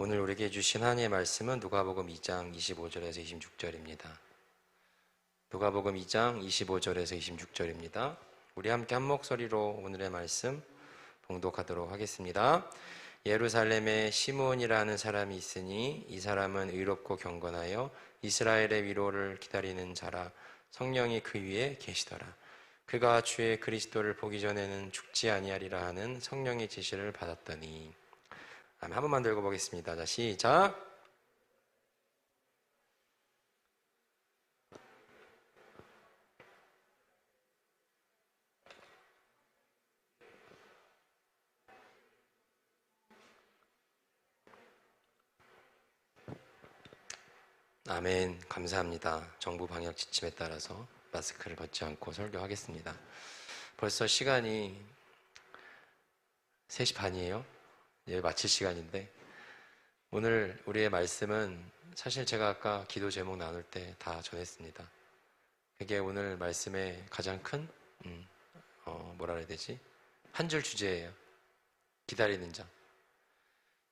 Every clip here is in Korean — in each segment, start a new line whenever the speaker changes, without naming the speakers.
오늘 우리에게 주신 하나님의 말씀은 누가복음 2장 25절에서 26절입니다. 누가복음 2장 25절에서 26절입니다. 우리 함께 한 목소리로 오늘의 말씀 봉독하도록 하겠습니다. 예루살렘에 시므온이라는 사람이 있으니 이 사람은 의롭고 경건하여 이스라엘의 위로를 기다리는 자라. 성령이 그 위에 계시더라. 그가 주의 그리스도를 보기 전에는 죽지 아니하리라 하는 성령의 지시를 받았더니. 한 번만 더 읽어보겠습니다. 자, 시작. 아멘. 감사합니다. 정부 방역 지침에 따라서 마스크를 벗지 않고 설교하겠습니다. 벌써 시간이 3시 반이에요. 예, 마칠 시간인데 오늘 우리의 말씀은 사실 제가 아까 기도 제목 나눌 때 다 전했습니다. 그게 오늘 말씀의 가장 큰 뭐라 해야 되지? 한 줄 주제예요. 기다리는 자.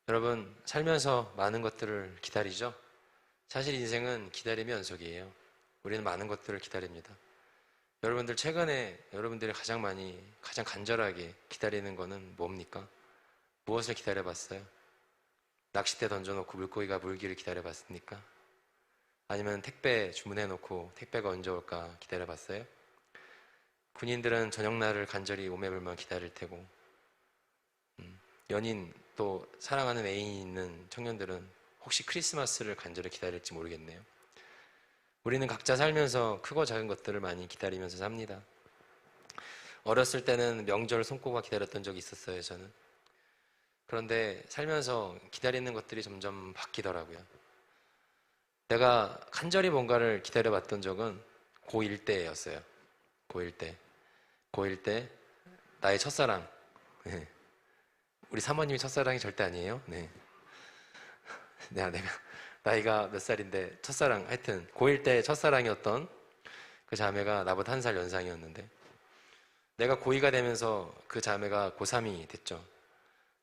여러분 살면서 많은 것들을 기다리죠? 사실 인생은 기다림의 연속이에요. 우리는 많은 것들을 기다립니다. 여러분들 최근에 여러분들이 가장 간절하게 기다리는 거는 뭡니까? 무엇을 기다려봤어요? 낚싯대 던져놓고 물고기가 물기를 기다려봤습니까? 아니면 택배 주문해놓고 택배가 언제 올까 기다려봤어요? 군인들은 저녁날을 간절히 오매불만 기다릴 테고, 연인 또 사랑하는 애인이 있는 청년들은 혹시 크리스마스를 간절히 기다릴지 모르겠네요. 우리는 각자 살면서 크고 작은 것들을 많이 기다리면서 삽니다. 어렸을 때는 명절 손꼽아 기다렸던 적이 있었어요, 저는. 그런데 살면서 기다리는 것들이 점점 바뀌더라고요. 내가 간절히 뭔가를 기다려봤던 적은 고1 때였어요. 고1 때 나의 첫사랑. 네. 우리 사모님이 첫사랑이 절대 아니에요. 네. 내가 나이가 몇 살인데 첫사랑, 하여튼 고1 때 첫사랑이었던 그 자매가 나보다 1살 연상이었는데, 내가 고2가 되면서 그 자매가 고3이 됐죠.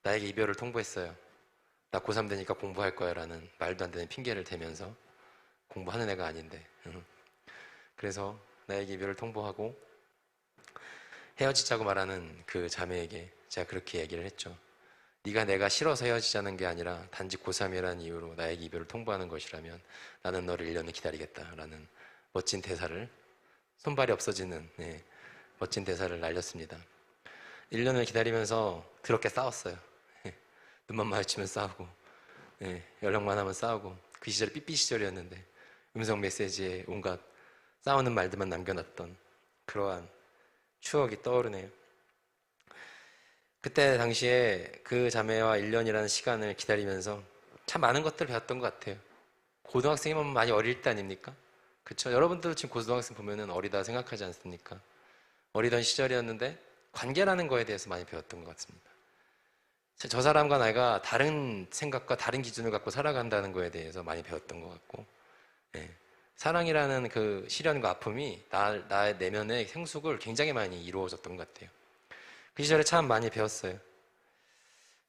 나에게 이별을 통보했어요. 나 고3 되니까 공부할 거야 라는 말도 안 되는 핑계를 대면서. 공부하는 애가 아닌데. 그래서 나에게 이별을 통보하고 헤어지자고 말하는 그 자매에게 제가 그렇게 얘기를 했죠. 네가 내가 싫어서 헤어지자는 게 아니라 단지 고3이라는 이유로 나에게 이별을 통보하는 것이라면 나는 너를 1년을 기다리겠다라는 멋진 대사를, 손발이 없어지는 멋진 대사를 날렸습니다. 1년을 기다리면서 그렇게 싸웠어요. 눈만 마주치면 싸우고, 연락만 하면 싸우고. 그 시절이 삐삐 시절이었는데 음성 메시지에 온갖 싸우는 말들만 남겨놨던 그러한 추억이 떠오르네요. 그때 당시에 그 자매와 1년이라는 시간을 기다리면서 참 많은 것들을 배웠던 것 같아요. 고등학생이면 많이 어릴 때 아닙니까? 그쵸? 여러분들도 지금 고등학생 보면은 어리다 생각하지 않습니까? 어리던 시절이었는데 관계라는 거에 대해서 많이 배웠던 것 같습니다. 저 사람과 내가 다른 생각과 다른 기준을 갖고 살아간다는 거에 대해서 많이 배웠던 것 같고, 사랑이라는 그 시련과 아픔이 나의 내면의 생숙을 굉장히 많이 이루어졌던 것 같아요. 그 시절에 참 많이 배웠어요.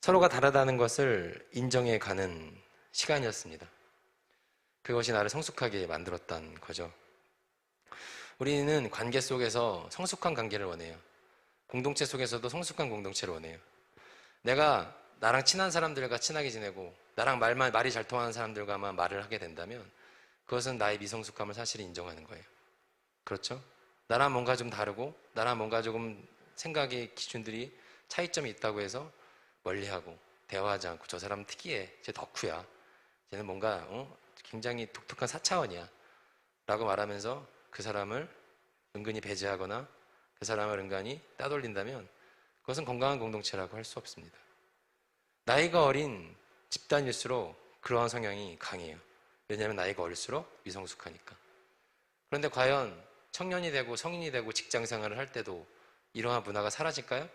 서로가 다르다는 것을 인정해가는 시간이었습니다. 그것이 나를 성숙하게 만들었던 거죠. 우리는 관계 속에서 성숙한 관계를 원해요. 공동체 속에서도 성숙한 공동체를 원해요. 내가 나랑 친한 사람들과 친하게 지내고 나랑 말이 잘 통하는 사람들과만 말을 하게 된다면 그것은 나의 미성숙함을 사실 인정하는 거예요. 그렇죠? 나랑 뭔가 좀 다르고 나랑 뭔가 조금 생각의 기준들이 차이점이 있다고 해서 멀리하고 대화하지 않고 저 사람은 특이해, 쟤 덕후야, 쟤는 뭔가 굉장히 독특한 4차원이야 라고 말하면서 그 사람을 은근히 배제하거나 그 사람을 은근히 따돌린다면 그것은 건강한 공동체라고 할 수 없습니다. 나이가 어린 집단일수록 그러한 성향이 강해요. 왜냐하면 나이가 어릴수록 미성숙하니까. 그런데 과연 청년이 되고 성인이 되고 직장 생활을 할 때도 이러한 문화가 사라질까요?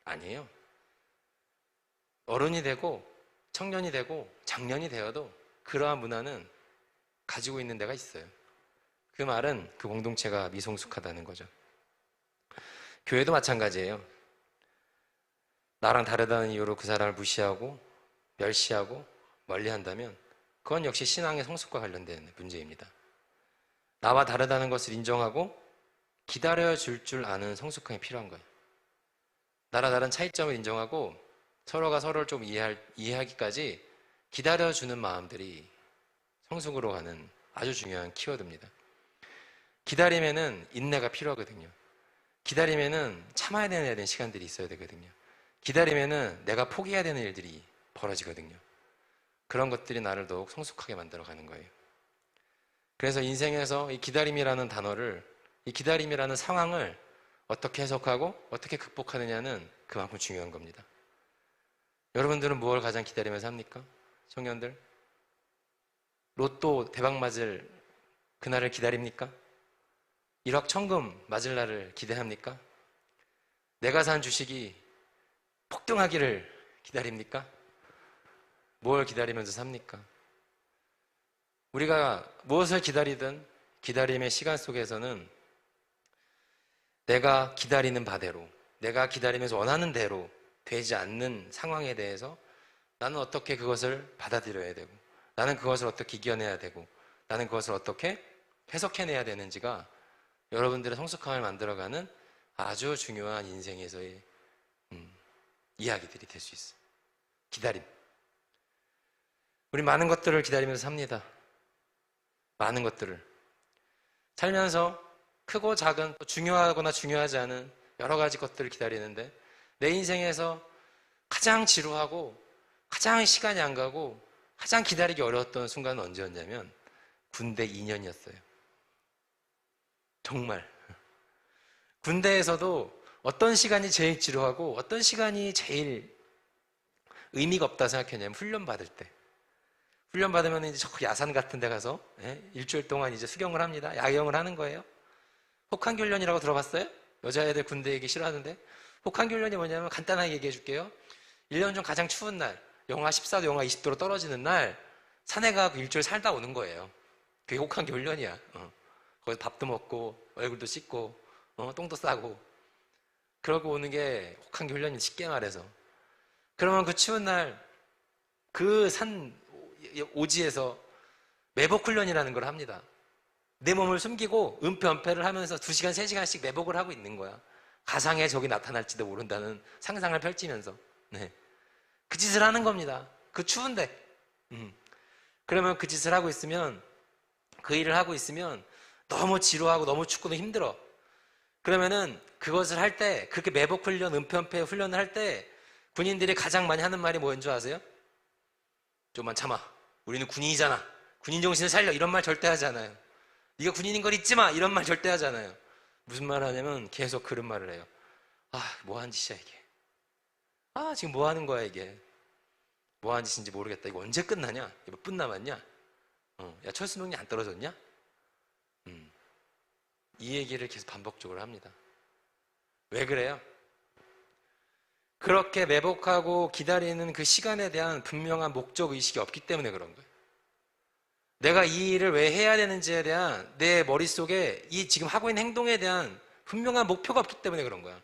아니에요. 어른이 되고 청년이 되고 장년이 되어도 그러한 문화는 가지고 있는 데가 있어요. 그 말은 그 공동체가 미성숙하다는 거죠. 교회도 마찬가지예요. 나랑 다르다는 이유로 그 사람을 무시하고 멸시하고 멀리한다면 그건 역시 신앙의 성숙과 관련된 문제입니다. 나와 다르다는 것을 인정하고 기다려줄 줄 아는 성숙함이 필요한 거예요. 나라 다른 차이점을 인정하고 서로가 서로를 좀 이해하기까지 기다려주는 마음들이 성숙으로 가는 아주 중요한 키워드입니다. 기다림에는 인내가 필요하거든요. 기다림에는 참아야 되는 시간들이 있어야 되거든요. 기다림에는 내가 포기해야 되는 일들이 벌어지거든요. 그런 것들이 나를 더욱 성숙하게 만들어가는 거예요. 그래서 인생에서 이 기다림이라는 단어를, 이 기다림이라는 상황을 어떻게 해석하고 어떻게 극복하느냐는 그만큼 중요한 겁니다. 여러분들은 무엇을 가장 기다리면서 합니까? 청년들? 로또 대박 맞을 그날을 기다립니까? 1억 천금 맞을 날을 기대합니까? 내가 산 주식이 폭등하기를 기다립니까? 뭘 기다리면서 삽니까? 우리가 무엇을 기다리든 기다림의 시간 속에서는 내가 기다리는 바대로, 내가 기다리면서 원하는 대로 되지 않는 상황에 대해서 나는 어떻게 그것을 받아들여야 되고, 나는 그것을 어떻게 이겨내야 되고, 나는 그것을 어떻게 해석해내야 되는지가 여러분들의 성숙함을 만들어가는 아주 중요한 인생에서의 이야기들이 될 수 있어요. 기다림. 우리 많은 것들을 기다리면서 삽니다. 많은 것들을. 살면서 크고 작은, 또 중요하거나 중요하지 않은 여러 가지 것들을 기다리는데 내 인생에서 가장 지루하고 가장 시간이 안 가고 가장 기다리기 어려웠던 순간은 언제였냐면 군대 2년이었어요. 정말. 군대에서도 어떤 시간이 제일 지루하고 어떤 시간이 제일 의미가 없다 생각했냐면 훈련 받을 때. 훈련 받으면 이제 저 야산 같은 데 가서 일주일 동안 이제 수경을 합니다. 야경을 하는 거예요. 혹한기 훈련이라고 들어봤어요? 여자애들 군대 얘기 싫어하는데. 혹한기 훈련이 뭐냐면 간단하게 얘기해 줄게요. 1년 중 가장 추운 날, 영하 14도, 영하 20도로 떨어지는 날 산에 가고 일주일 살다 오는 거예요. 그게 혹한기 훈련이야. 거기서 밥도 먹고 얼굴도 씻고 똥도 싸고 그러고 오는 게 혹한기 훈련이 쉽게 말해서. 그러면 그 추운 날 그 산 오지에서 매복 훈련이라는 걸 합니다. 내 몸을 숨기고 은폐 하면서 2시간, 3시간씩 매복을 하고 있는 거야. 가상의 적이 나타날지도 모른다는 상상을 펼치면서. 네. 그 짓을 하는 겁니다. 그 추운데. 그러면 그 짓을 하고 있으면, 그 일을 하고 있으면 너무 지루하고 너무 춥고 힘들어. 그러면은 그것을 할 때, 그렇게 매복 훈련, 은폐 훈련을 할 때 군인들이 가장 많이 하는 말이 뭐인 줄 아세요? 좀만 참아. 우리는 군인이잖아. 군인 정신을 살려. 이런 말 절대 하지 않아요. 네가 군인인 걸 잊지 마. 이런 말 절대 하지 않아요. 무슨 말을 하냐면 계속 그런 말을 해요. 아, 뭐 하는 짓이야 이게. 아, 지금 뭐 하는 거야 이게. 뭐 하는 짓인지 모르겠다. 이거 언제 끝나냐? 이거 몇 분 남았냐? 야, 철수명이 안 떨어졌냐? 이 얘기를 계속 반복적으로 합니다. 왜 그래요? 그렇게 매복하고 기다리는 그 시간에 대한 분명한 목적 의식이 없기 때문에 그런 거예요. 내가 이 일을 왜 해야 되는지에 대한 내 머릿속에 이 지금 하고 있는 행동에 대한 분명한 목표가 없기 때문에 그런 거야.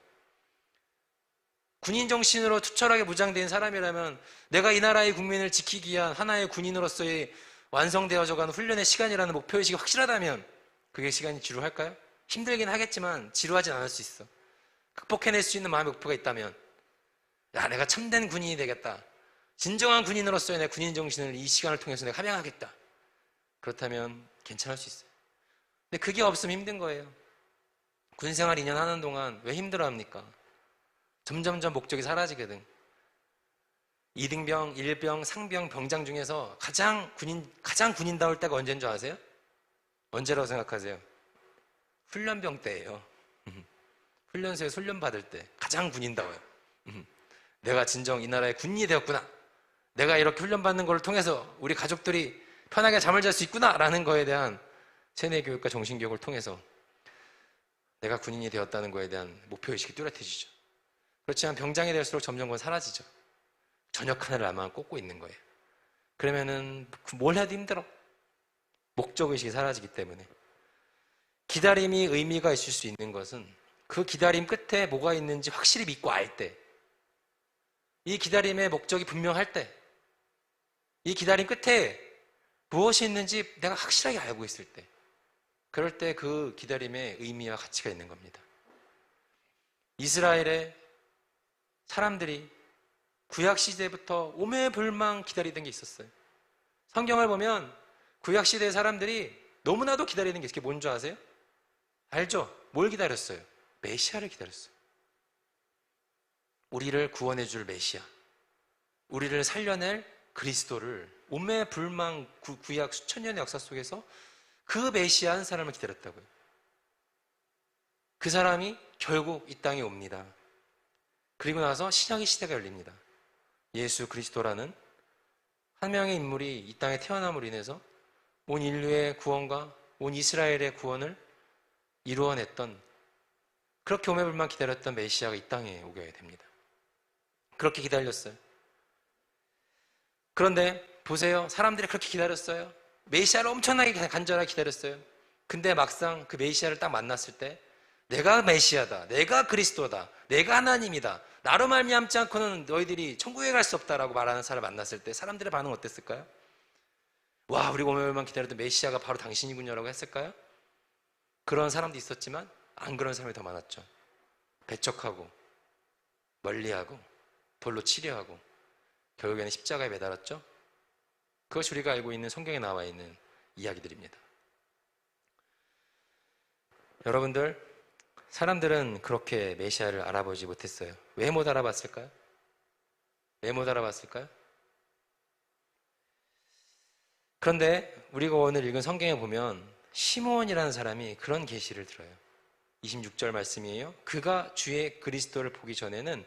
군인 정신으로 투철하게 무장된 사람이라면 내가 이 나라의 국민을 지키기 위한 하나의 군인으로서의 완성되어져 가는 훈련의 시간이라는 목표의식이 확실하다면 그게 시간이 지루할까요? 힘들긴 하겠지만 지루하진 않을 수 있어. 극복해낼 수 있는 마음의 목표가 있다면, 야, 내가 참된 군인이 되겠다. 진정한 군인으로서의 내 군인 정신을 이 시간을 통해서 내가 함양하겠다. 그렇다면 괜찮을 수 있어요. 근데 그게 없으면 힘든 거예요. 군생활 2년 하는 동안 왜 힘들어 합니까? 점점점 목적이 사라지거든. 2등병, 1병, 상병, 병장 중에서 가장 군인다울 때가 언제인 줄 아세요? 언제라고 생각하세요? 훈련병 때예요. 훈련소에서 훈련 받을 때 가장 군인다워요. 내가 진정 이 나라의 군인이 되었구나. 내가 이렇게 훈련받는 걸 통해서 우리 가족들이 편하게 잠을 잘 수 있구나 라는 거에 대한 세뇌교육과 정신교육을 통해서 내가 군인이 되었다는 거에 대한 목표의식이 뚜렷해지죠. 그렇지만 병장이 될수록 점점 그건 사라지죠. 저녁 하나를 나만 꽂고 있는 거예요. 그러면은 뭘 해도 힘들어. 목적의식이 사라지기 때문에. 기다림이 의미가 있을 수 있는 것은 그 기다림 끝에 뭐가 있는지 확실히 믿고 알 때, 이 기다림의 목적이 분명할 때, 이 기다림 끝에 무엇이 있는지 내가 확실하게 알고 있을 때, 그럴 때 그 기다림의 의미와 가치가 있는 겁니다. 이스라엘의 사람들이 구약시대부터 오매불망 기다리던 게 있었어요. 성경을 보면 구약시대 사람들이 너무나도 기다리는 게 있어요. 그게 뭔 줄 아세요? 알죠? 뭘 기다렸어요? 메시아를 기다렸어요. 우리를 구원해 줄 메시아, 우리를 살려낼 그리스도를 오매불망 구약 수천 년의 역사 속에서 그 메시아 한 사람을 기다렸다고요. 그 사람이 결국 이 땅에 옵니다. 그리고 나서 신약의 시대가 열립니다. 예수 그리스도라는 한 명의 인물이 이 땅에 태어남으로 인해서 온 인류의 구원과 온 이스라엘의 구원을 이루어냈던, 그렇게 오매불만 기다렸던 메시아가 이 땅에 오게 됩니다. 그렇게 기다렸어요. 그런데 보세요. 사람들이 그렇게 기다렸어요. 메시아를 엄청나게 간절하게 기다렸어요. 근데 막상 그 메시아를 딱 만났을 때 내가 메시아다, 내가 그리스도다, 내가 하나님이다, 나로 말미암지 않고는 너희들이 천국에 갈 수 없다라고 말하는 사람을 만났을 때 사람들의 반응은 어땠을까요? 와, 우리가 오늘만 기다렸던 메시아가 바로 당신이군요 라고 했을까요? 그런 사람도 있었지만 안 그런 사람이 더 많았죠. 배척하고 멀리하고 돌로 치려하고 결국에는 십자가에 매달았죠. 그것이 우리가 알고 있는 성경에 나와 있는 이야기들입니다. 여러분들, 사람들은 그렇게 메시아를 알아보지 못했어요. 왜 못 알아봤을까요? 왜 못 알아봤을까요? 그런데 우리가 오늘 읽은 성경에 보면 시므온이라는 사람이 그런 계시를 들어요. 26절 말씀이에요. 그가 주의 그리스도를 보기 전에는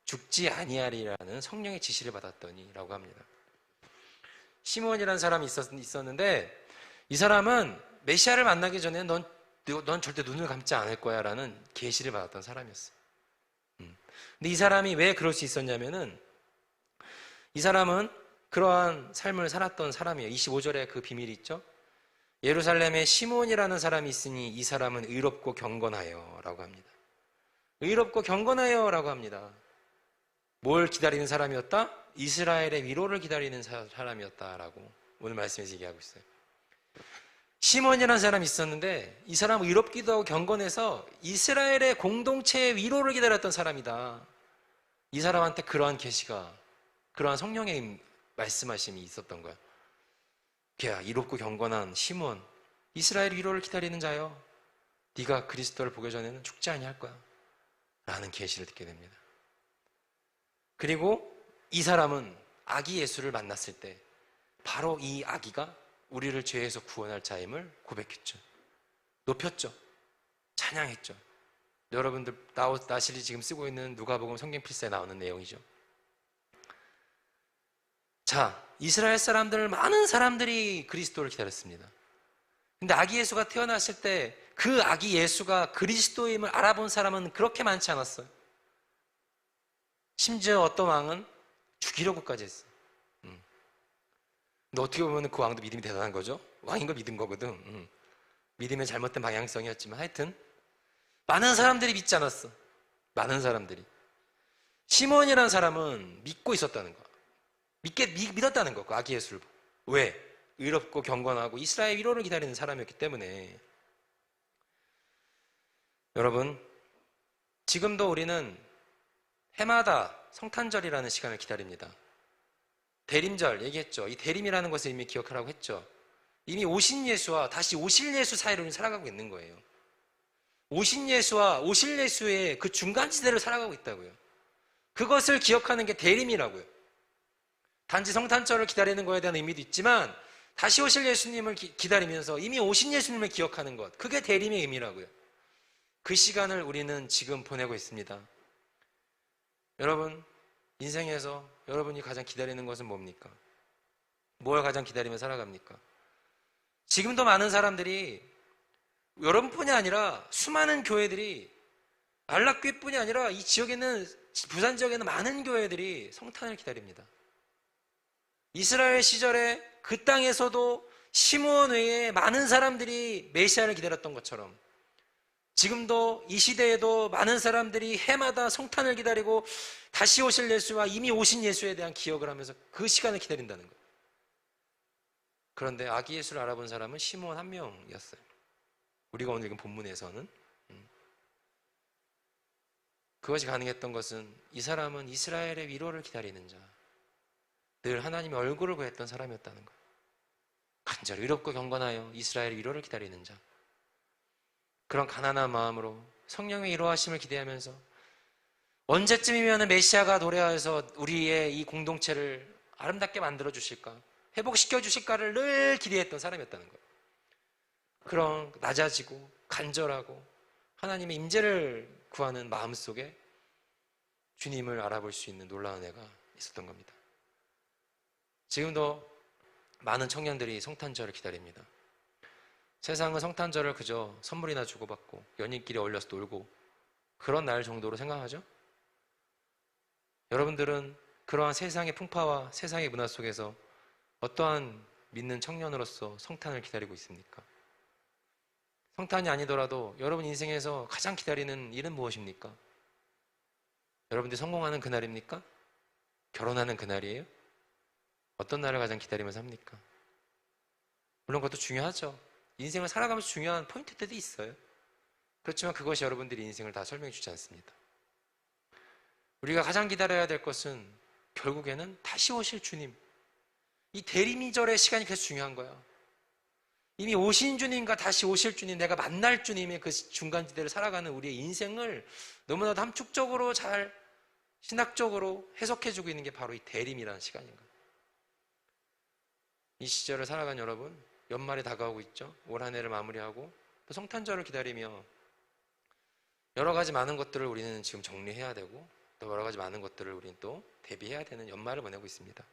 죽지 아니하리라는 성령의 지시를 받았더니 라고 합니다. 시므온이라는 사람이 있었는데 이 사람은 메시아를 만나기 전에 넌 절대 눈을 감지 않을 거야 라는 계시를 받았던 사람이었어요. 근데 이 사람이 왜 그럴 수 있었냐면은 이 사람은 그러한 삶을 살았던 사람이에요. 25절에 그 비밀이 있죠. 예루살렘에 시므온이라는 사람이 있으니 이 사람은 의롭고 경건하여 라고 합니다. 의롭고 경건하여 라고 합니다. 뭘 기다리는 사람이었다? 이스라엘의 위로를 기다리는 사람이었다라고 오늘 말씀에서 얘기하고 있어요. 시몬이라는 사람이 있었는데 이 사람은 의롭기도 하고 경건해서 이스라엘의 공동체의 위로를 기다렸던 사람이다. 이 사람한테 그러한 계시가, 그러한 성령의 말씀하심이 있었던 거야. 걔야, 이롭고 경건한 시몬, 이스라엘 위로를 기다리는 자여, 네가 그리스도를 보기 전에는 죽지 아니할 거야 라는 계시를 듣게 됩니다. 그리고 이 사람은 아기 예수를 만났을 때 바로 이 아기가 우리를 죄에서 구원할 자임을 고백했죠. 높였죠. 찬양했죠. 여러분들 나실이 지금 쓰고 있는 누가복음 성경 필사에 나오는 내용이죠. 자, 이스라엘 사람들, 많은 사람들이 그리스도를 기다렸습니다. 근데 아기 예수가 태어났을 때 그 아기 예수가 그리스도임을 알아본 사람은 그렇게 많지 않았어요. 심지어 어떤 왕은 죽이려고까지 했어요. 근데 어떻게 보면 그 왕도 믿음이 대단한 거죠. 왕인 걸 믿은 거거든. 믿음의 잘못된 방향성이었지만 하여튼 많은 사람들이 믿지 않았어. 많은 사람들이. 시몬이라는 사람은 믿고 있었다는 거야. 믿었다는 거, 그 아기 예수를 보고. 왜? 의롭고 경건하고 이스라엘 위로를 기다리는 사람이었기 때문에. 여러분, 지금도 우리는 해마다 성탄절이라는 시간을 기다립니다. 대림절 얘기했죠. 이 대림이라는 것을 이미 기억하라고 했죠. 이미 오신 예수와 다시 오실 예수 사이로 살아가고 있는 거예요. 오신 예수와 오실 예수의 그 중간지대를 살아가고 있다고요. 그것을 기억하는 게 대림이라고요. 단지 성탄절을 기다리는 거에 대한 의미도 있지만 다시 오실 예수님을 기다리면서 이미 오신 예수님을 기억하는 것, 그게 대림의 의미라고요. 그 시간을 우리는 지금 보내고 있습니다. 여러분, 인생에서 여러분이 가장 기다리는 것은 뭡니까? 뭘 가장 기다리며 살아갑니까? 지금도 많은 사람들이, 여러분뿐이 아니라 수많은 교회들이, 안락교회뿐이 아니라 이 지역에는, 부산 지역에는 많은 교회들이 성탄을 기다립니다. 이스라엘 시절에 그 땅에서도 시므온 외에 많은 사람들이 메시아를 기다렸던 것처럼 지금도 이 시대에도 많은 사람들이 해마다 성탄을 기다리고 다시 오실 예수와 이미 오신 예수에 대한 기억을 하면서 그 시간을 기다린다는 거예요. 그런데 아기 예수를 알아본 사람은 시몬 한 명이었어요. 우리가 오늘 읽은 본문에서는. 그것이 가능했던 것은 이 사람은 이스라엘의 위로를 기다리는 자, 늘 하나님의 얼굴을 구했던 사람이었다는 거예요. 간절히 의롭고 경건하여 이스라엘의 위로를 기다리는 자, 그런 가난한 마음으로 성령의 위로하심을 기대하면서 언제쯤이면 메시아가 도래하여서 우리의 이 공동체를 아름답게 만들어 주실까, 회복시켜 주실까를 늘 기대했던 사람이었다는 거예요. 그런 낮아지고 간절하고 하나님의 임재를 구하는 마음 속에 주님을 알아볼 수 있는 놀라운 애가 있었던 겁니다. 지금도 많은 청년들이 성탄절을 기다립니다. 세상은 성탄절을 그저 선물이나 주고받고 연인끼리 어울려서 놀고 그런 날 정도로 생각하죠? 여러분들은 그러한 세상의 풍파와 세상의 문화 속에서 어떠한 믿는 청년으로서 성탄을 기다리고 있습니까? 성탄이 아니더라도 여러분 인생에서 가장 기다리는 일은 무엇입니까? 여러분들이 성공하는 그날입니까? 결혼하는 그날이에요? 어떤 날을 가장 기다리면서 합니까? 물론 그것도 중요하죠. 인생을 살아가면서 중요한 포인트들이 있어요. 그렇지만 그것이 여러분들의 인생을 다 설명해 주지 않습니다. 우리가 가장 기다려야 될 것은 결국에는 다시 오실 주님, 이 대리미절의 시간이 그래서 중요한 거야. 이미 오신 주님과 다시 오실 주님, 내가 만날 주님의 그 중간지대를 살아가는 우리의 인생을 너무나도 함축적으로 잘 신학적으로 해석해주고 있는 게 바로 이 대림이라는 시간인 거예요. 이 시절을 살아간 여러분, 연말이 다가오고 있죠. 올 한 해를 마무리하고 또 성탄절을 기다리며 여러 가지 많은 것들을 우리는 지금 정리해야 되고 또 여러 가지 많은 것들을 우리는 또 대비해야 되는 연말을 보내고 있습니다.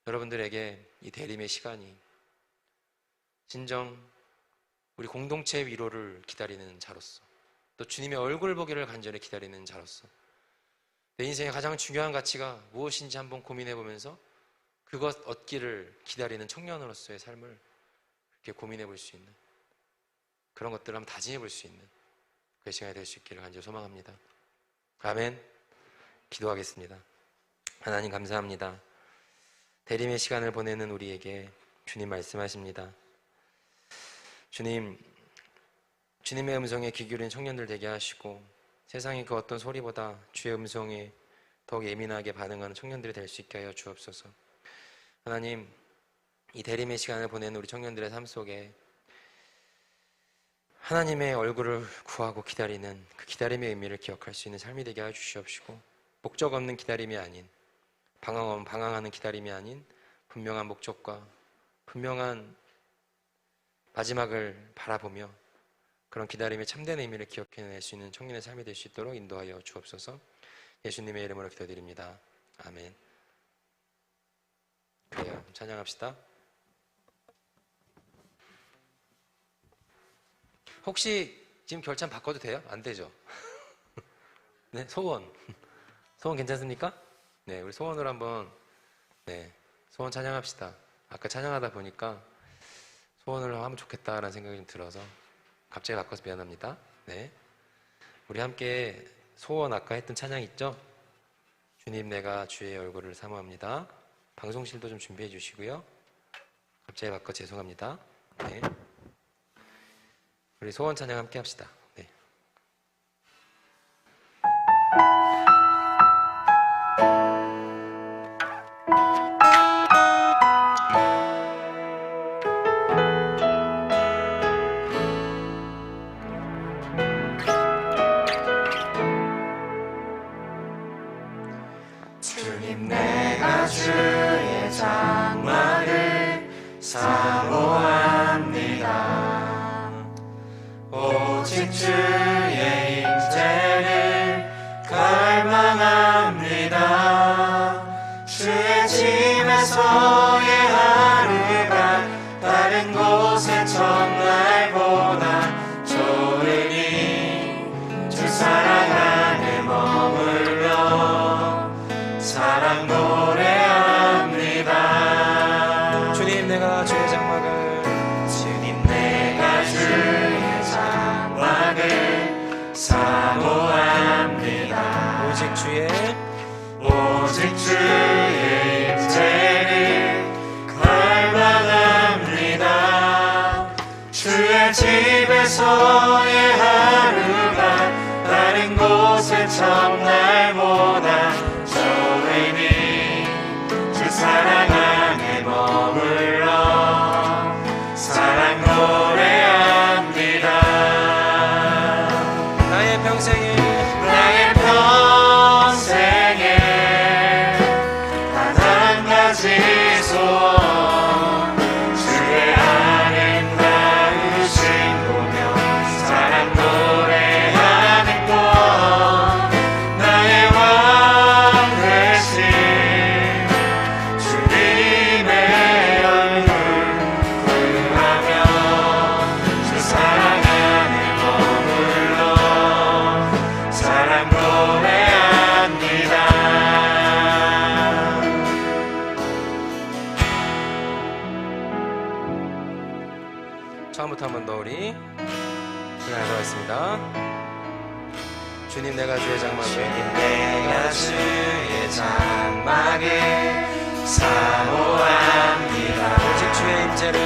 여러분들에게 이 대림의 시간이 진정 우리 공동체의 위로를 기다리는 자로서 또 주님의 얼굴 보기를 간절히 기다리는 자로서 내 인생의 가장 중요한 가치가 무엇인지 한번 고민해 보면서 그것 얻기를 기다리는 청년으로서의 삶을 그렇게 고민해 볼 수 있는 그런 것들을 한번 다짐해 볼 수 있는 그 시간이 될 수 있기를 간절히 소망합니다. 아멘. 기도하겠습니다. 하나님 감사합니다. 대림의 시간을 보내는 우리에게 주님 말씀하십니다. 주님, 주님의 음성에 귀 기울인 청년들 되게 하시고 세상의 그 어떤 소리보다 주의 음성에 더욱 예민하게 반응하는 청년들이 될 수 있게 하여 주옵소서. 하나님, 이 대림의 시간을 보내는 우리 청년들의 삶 속에 하나님의 얼굴을 구하고 기다리는 그 기다림의 의미를 기억할 수 있는 삶이 되게 하여 주시옵시고 목적 없는 기다림이 아닌 방황하는 기다림이 아닌 분명한 목적과 분명한 마지막을 바라보며 그런 기다림의 참된 의미를 기억해낼 수 있는 청년의 삶이 될 수 있도록 인도하여 주옵소서. 예수님의 이름으로 기도드립니다. 아멘. 그래요. 찬양합시다. 혹시 지금 결찬 바꿔도 돼요? 안 되죠? 네, 소원 괜찮습니까? 네, 우리 소원으로 한번 소원 찬양합시다. 아까 찬양하다 보니까 소원을 하면 좋겠다라는 생각이 좀 들어서 갑자기 바꿔서 미안합니다. 네, 우리 함께 소원 아까 했던 찬양 있죠? 주님 내가 주의 얼굴을 사모합니다. 방송실도 좀 준비해 주시고요. 갑자기 바꿔 죄송합니다. 네. 우리 소원 찬양 함께 합시다. 네.
주님 내가 주의 장막을 사모합니다. 오직 주의 임재를 갈망합니다. 주의 집에서의 하루가 다른 곳의 첫날보다 좋으니 주 사랑 안에 머물러 사랑 노래합니다.
주님 내가 주의 장막을
사모합니다.
오직 주의
임재를 주의 집에서의 하루가 다른 곳의 첫날보다 좋으니 주 사랑 안에 머물러 사랑 노래합니다.
나의 평생에
단 한 가지 소원 주의 아름다우신 보며 사랑 노래하는 것 나의 왕 되신 주님의 얼굴 구하며 주 사랑 안에 머물러 사랑 노래합니다.
처음부터 한 번 더 우리 하도록 하겠습니다. 주님 내가 주의 장막에
내가 주의 장막에 사모합니다.
오직 주의 임재를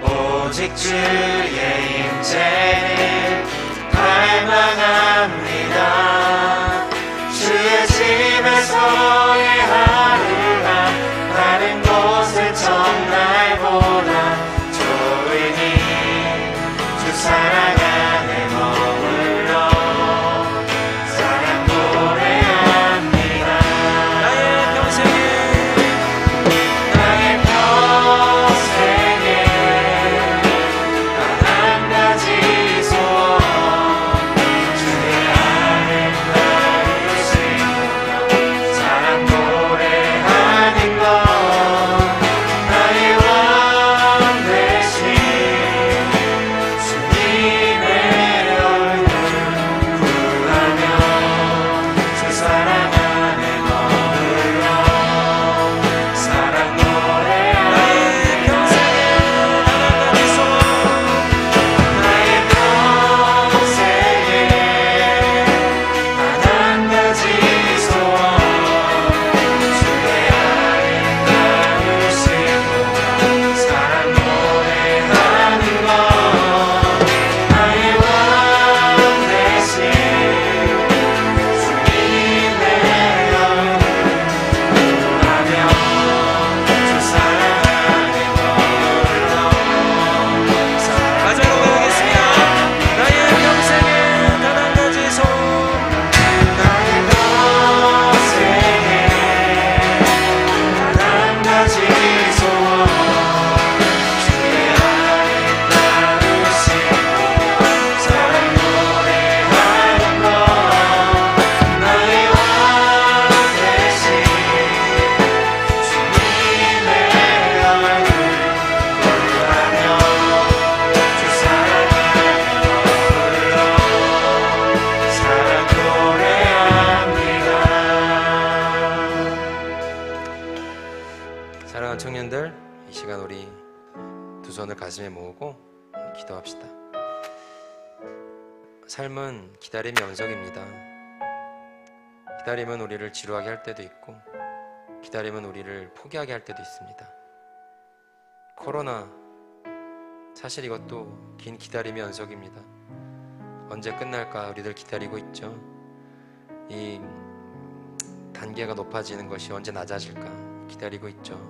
오직 주의 임재를 갈망합니다. 주의 집에서의 하루가 다른 곳의 첫날보다 좋으니 주 사랑 안에 머물러 사랑 노래합니다.
나의 평생에
단 한 가지 소원 주의 아름다우신 보며 사랑 노래하는 것 나의 왕 되신 주님의 얼굴 구하며 주 사랑 안에 머물러 사랑 노래하는 나의 평생에 단 한 가지 소원 주의 아름다우신 보며 사랑 노래하는 것 나의 왕 되신 주님의 얼굴 구하며 주 사랑 안에 머물러
마지막으로 고백하겠습니다. 나의 평생에 단 한 가지 소원
나의 평생에 단 한 가지 소원 주의 아름다우신 사랑 노래하는 것 나의 왕 되신 주님의 얼굴 구하며 주 사랑 안에 머물러 사랑 노래합니다.
사랑하는 청년들, 이 시간 우리 두 손을 가슴에 모으고 기도합시다. 삶은 기다림의 연속입니다. 기다림은 우리를 지루하게 할 때도 있고 기다림은 우리를 포기하게 할 때도 있습니다. 코로나, 사실 이것도 긴 기다림의 연속입니다. 언제 끝날까 우리들 기다리고 있죠. 이 단계가 높아지는 것이 언제 낮아질까 기다리고 있죠.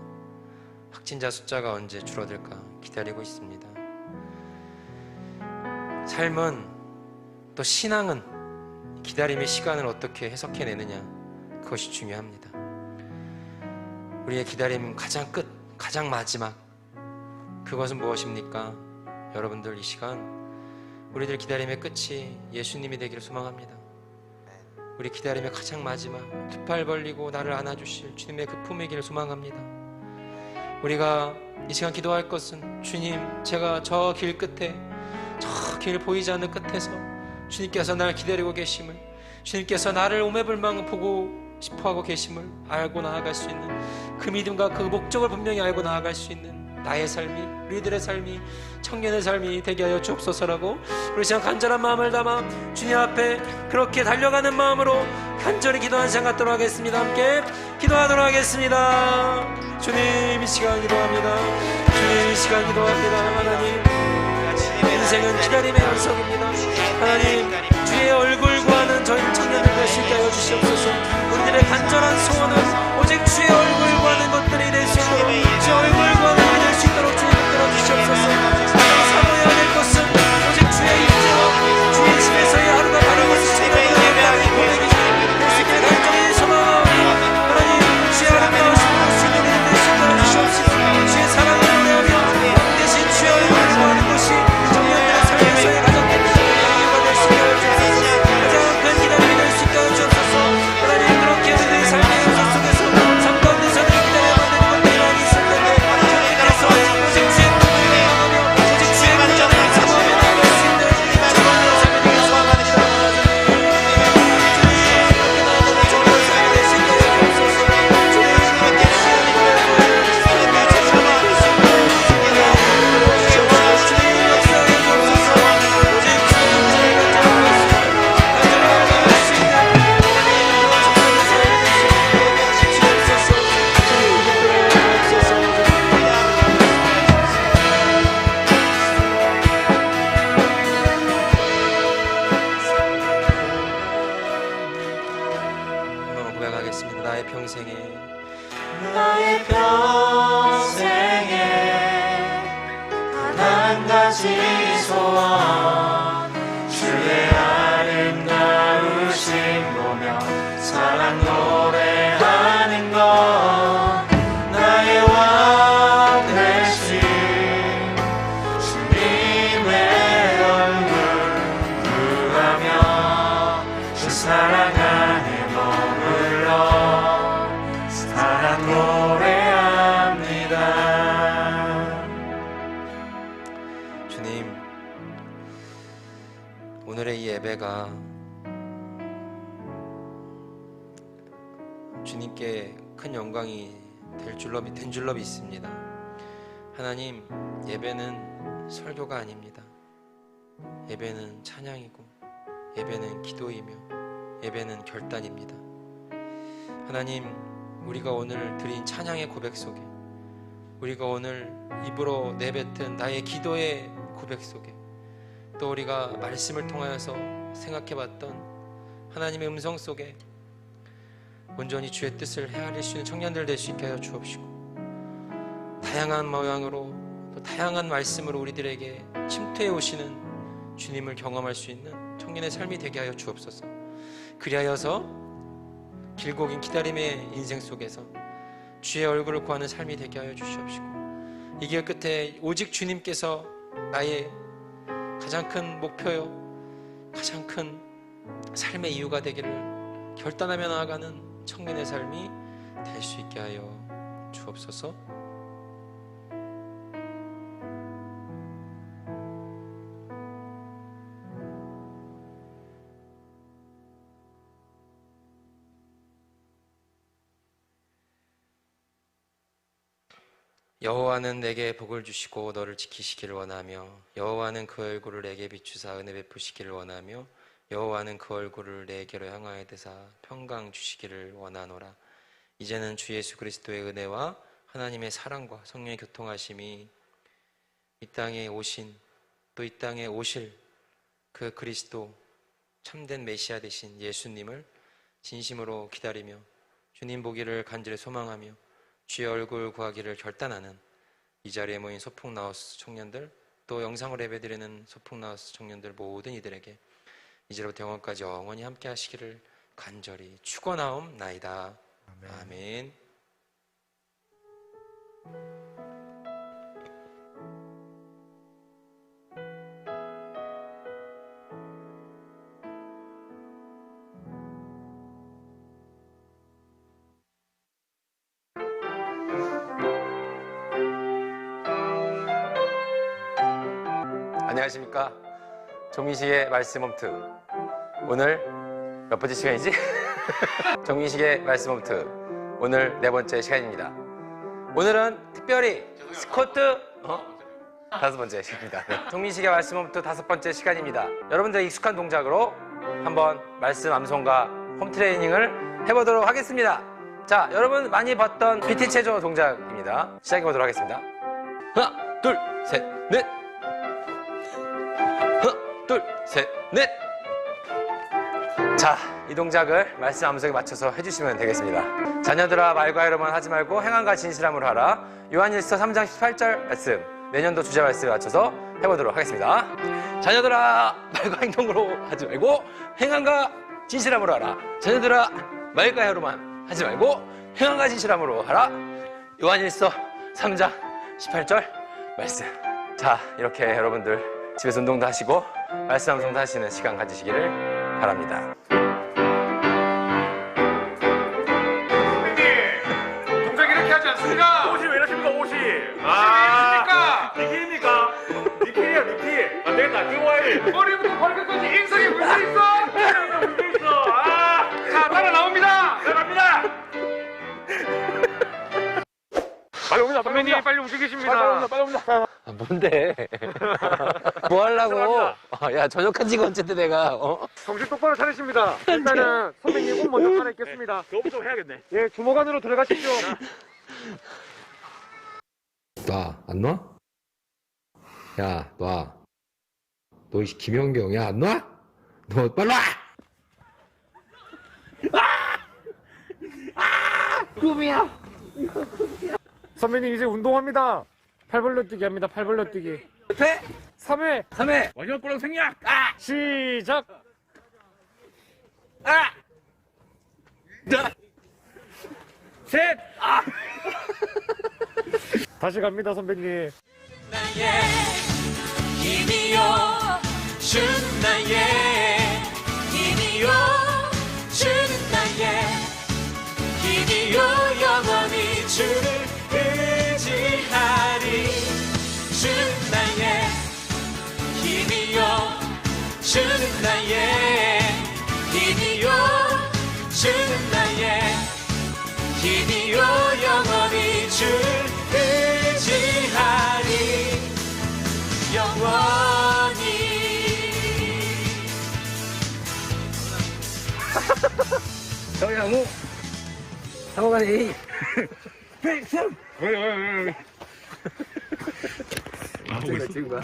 확진자 숫자가 언제 줄어들까 기다리고 있습니다. 삶은 또 신앙은 기다림의 시간을 어떻게 해석해내느냐, 그것이 중요합니다. 우리의 기다림 가장 끝, 가장 마지막, 그것은 무엇입니까? 여러분들, 이 시간 우리들 기다림의 끝이 예수님이 되기를 소망합니다. 우리 기다림의 가장 마지막, 두 팔 벌리고 나를 안아주실 주님의 그 품이기를 소망합니다. 우리가 이 시간 기도할 것은, 주님, 제가 저 길 끝에, 저 길 보이지 않는 끝에서 주님께서 나를 기다리고 계심을, 주님께서 나를 오매불망 보고 싶어하고 계심을 알고 나아갈 수 있는 그 믿음과 그 목적을 분명히 알고 나아갈 수 있는 나의 삶이, 우리들의 삶이, 청년의 삶이 되게 하여 주옵소서라고 우리 시간 간절한 마음을 담아 주님 앞에 그렇게 달려가는 마음으로 간절히 기도하는 시간 갖도록 하겠습니다. 함께 기도하도록 하겠습니다. 주님, 이 시간 기도합니다. 주님, 이 시간 기도합니다. 하나님, 평생은 기다림의 연속입니다. 하나님, 주의 얼굴 구하는 저희 청년들 될 수 있게 하여 주시옵소서. 우리들의 간절한 소원은 오직 주의 얼굴 구하는 것들이 될 수 있도록, 주의 얼굴 구하는 것이 될 수 있도록 주님 붙들어 주시옵소서. 하나님, 사모해야 될 것은 오직 주의 임재와 주의 집에서의 하루가 다른 것을 찾아보는 고백이 될 수 있게 간절히 소망하오니, 하나님, 주의 아름다우신 모습이 될 수 있도록 주시옵시고, 주의 사랑을 노래하며 대신 주의 얼굴 구하는 것이 청년들의 삶에서의 가장 큰 이유가 될 수 있게 하여 주옵소서. 가장 큰 기다림이 될 수 있게 하여 주옵소서. 하나님, 그렇게 우리들의 삶의 현상 속에서 삶 가운데서는 기다려야 되는 것들이 많이 있을 텐데, 주님께서 오직 주의 꿈을 향하며 오직 주의 문장을 사모하며 나아갈 수 있는 청년들의 삶이 되길 소망합니다. 한번 고백하겠습니다. 나의 평생에
나의 평생에 단 한 가지 소원 주의 아름다우신 보며 사랑 노래하는 것 나의 왕 되신 주님의 얼굴 구하며 주 사랑 안에 머물러 사랑 노래합니다.
주님, 오늘의 이 예배가 주님께 큰 영광이 된 줄로 믿습니다. 하나님, 예배는 설교가 아닙니다. 예배는 찬양이고, 예배는 기도이며, 예배는 결단입니다. 하나님, 우리가 오늘 드린 찬양의 고백 속에, 우리가 오늘 입으로 내뱉은 나의 기도의 고백 속에, 또 우리가 말씀을 통하여서 생각해봤던 하나님의 음성 속에 온전히 주의 뜻을 헤아릴 수 있는 청년들 될 수 있게 하여 주옵시고, 다양한 모양으로 또 다양한 말씀으로 우리들에게 침투해 오시는 주님을 경험할 수 있는 청년의 삶이 되게 하여 주옵소서. 그리하여서 길고 긴 기다림의 인생 속에서 주의 얼굴을 구하는 삶이 되게 하여 주시옵시고, 이 길 끝에 오직 주님께서 나의 가장 큰 목표요, 가장 큰 삶의 이유가 되기를 결단하며 나아가는 청년의 삶이 될 수 있게 하여 주옵소서. 여호와는 내게 복을 주시고 너를 지키시기를 원하며, 여호와는 그 얼굴을 내게 비추사 은혜 베푸시기를 원하며, 여호와는 그 얼굴을 내게로 향하여 대사 평강 주시기를 원하노라. 이제는 주 예수 그리스도의 은혜와 하나님의 사랑과 성령의 교통하심이 이 땅에 오신, 또 이 땅에 오실 그 그리스도 참된 메시아 되신 예수님을 진심으로 기다리며 주님 보기를 간절히 소망하며 주의 얼굴 구하기를 결단하는 이 자리에 모인 소풍나우스 청년들, 또 영상으로 예배드리는 소풍나우스 청년들 모든 이들에게 이제로부터 영원까지 영원히 함께 하시기를 간절히 축원하옵나이다. 아멘. 안녕하십니까. 정민식의 말씀 홈트. 오늘 몇 번째 시간이지? 정민식의 말씀 홈트. 오늘 4번째 시간입니다. 오늘은 특별히 스쿼트 5번째 시간입니다. 네. 정민식의 말씀 홈트 5번째 시간입니다. 여러분들의 익숙한 동작으로 한번 말씀 암송과 홈 트레이닝을 해보도록 하겠습니다. 자, 여러분 많이 봤던 PT 체조 동작입니다. 시작해보도록 하겠습니다. 하나, 둘, 셋, 넷. 둘, 셋, 넷. 자, 이 동작을 말씀 암송에 맞춰서 해주시면 되겠습니다. 자녀들아 말과 이로만 하지 말고 행함과 진실함으로 하라. 요한일서 3장 18절 말씀, 내년도 주제 말씀에 맞춰서 해보도록 하겠습니다. 자녀들아 말과 행동으로 하지 말고 행함과 진실함으로 하라. 자녀들아 말과 혀로만 하지 말고 행함과 진실함으로 하라. 요한일서 3장 18절 말씀. 자, 이렇게 여러분들 집에서 운동도 하시고 말씀 암송도 하시는 시간 가지시기를 바랍니다.
선배님, 동작 이렇게 하지 않습니까? 옷이 왜 이러십니까, 옷이? 아, 니킬입니까? 니킬이야, 니킬. 안 되겠다, QY. 머리부터 발끝까지 인성에 문제 있어? 문제 있어. 아, 자, 따라 나옵니다. 나갑니다. 빨리 옵니다, 선배님. 빨리 움직이십니다. 빨리 옵니다.
아, 뭔데? 뭐 하려고? 야, 저녁한 지가 언제인데 내가,
정신 똑바로 차리십니다. 일단은 선배님 옷 먼저 갈아입겠습니다. 그거부터 해야겠네. 예, 주목 안으로 들어가십시오.
놔, 안 놔? 야, 놔. 너, 이 김연경, 야, 안 놔? 너, 빨리 와!
선배님 이제 운동합니다. 팔벌려 뛰기 합니다. 팔벌려 뛰기.
회?
3회
3회!
마지막 거랑 생략. 시작. 셋. 다시 갑니다, 선배님.
나의 힘이여 주는 나의 힘이여 주는 나의 힘이여 영원히 주를 의지하리 주는 나의 힘이여 주는 나의 힘이여 주는 나의 힘이여 영원히 주를 의지하리 영원히
정양우 상호간 A 백승!
왜?
지금 거야.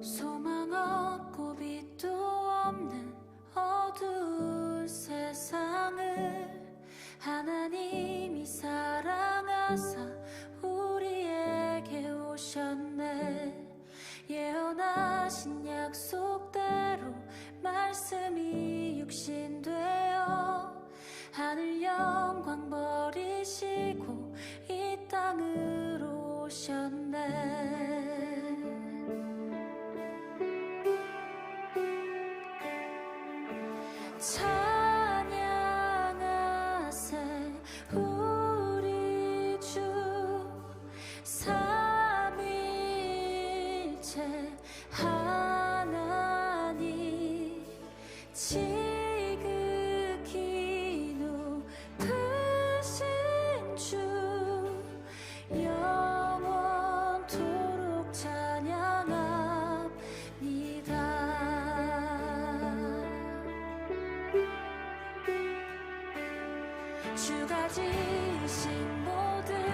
소망 없고 빛도 없는 어두운 세상을 하나님이 사랑하사 우리에게 오셨네. 예언하신 약속대로 말씀이 육신되어 하늘 영광 버리시고 이 땅으로 오셨네. 찬양하세 우리 주 삼위일체 하나님 지극히 높으신 주 영원토록 찬양합니다. 주가 지으신 모든